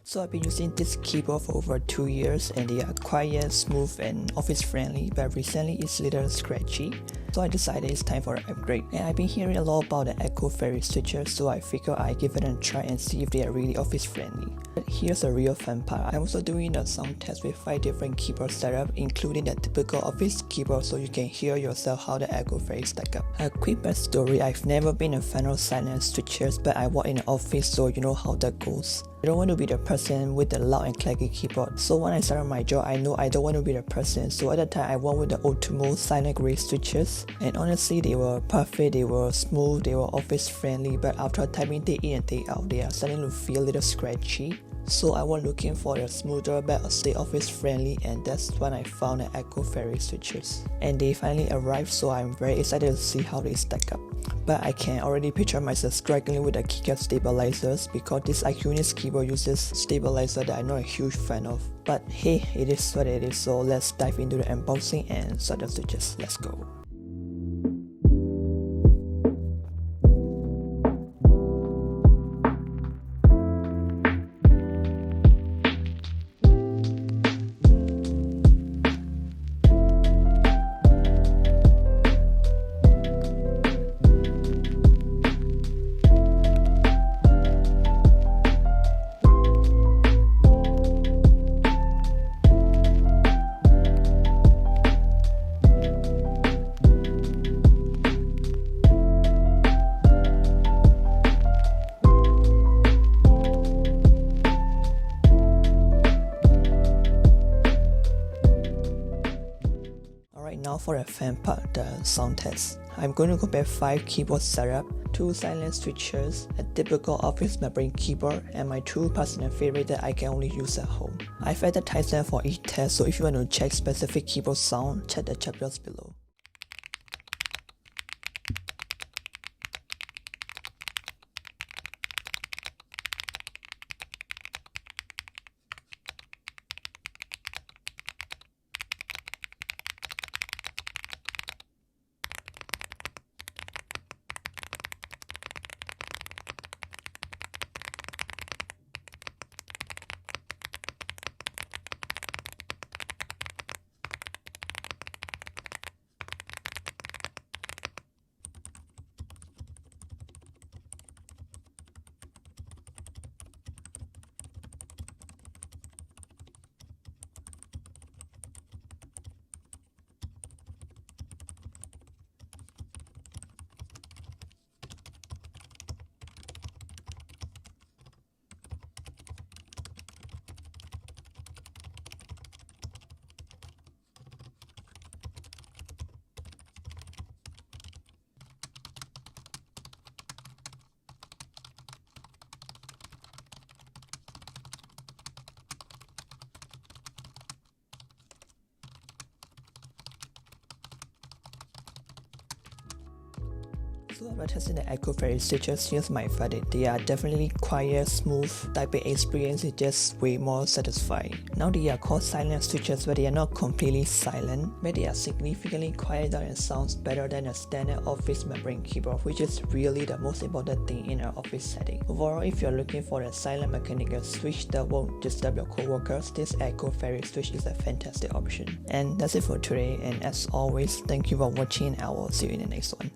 So I've been using this keyboard for over 2 years and they are quiet, smooth and office friendly, but recently it's a little scratchy. So I decided it's time for an upgrade. And I've been hearing a lot about the Akko Fairy switches, so I figured I'd give it a try and see if they are really office friendly. But here's a real fun part. I'm also doing a sound test with 5 different keyboard setups, including the typical office keyboard, so you can hear yourself how the Akko Fairy stack up. A quick backstory, I've never been a fan of silent switches, but I work in an office, so you know how that goes. I don't want to be the person with the loud and clacky keyboard. So when I started my job, I know I don't want to be the person. So at the time, I went with the Outemu Silent Grey switches. And honestly, they were perfect, they were smooth, they were office friendly. But after typing day in and day out, they are starting to feel a little scratchy. So I was looking for a smoother but stay office friendly, and that's when I found the Akko Fairy switches. And they finally arrived, so I'm very excited to see how they stack up. But I can already picture myself struggling with the keycap stabilizers because this iQUNIX keyboard uses stabilizer that I'm not a huge fan of. But hey, it is what it is, so let's dive into the unboxing and sort the switches. Let's go. Now for the fun part, the sound test. I'm going to compare 5 keyboard setup, 2 silent switches, a typical office membrane keyboard, and my 2 personal favorite that I can only use at home. I've added timestamp for each test, so if you want to check specific keyboard sound, check the chapters below. So after testing the Akko Fairy switches, here's my verdict. They are definitely quiet, smooth, typing experience is just way more satisfying. Now they are called silent switches, but they are not completely silent, but they are significantly quieter and sounds better than a standard office membrane keyboard, which is really the most important thing in an office setting. Overall, if you're looking for a silent mechanical switch that won't disturb your coworkers, this Akko Fairy switch is a fantastic option. And that's it for today, and as always, thank you for watching and I will see you in the next one.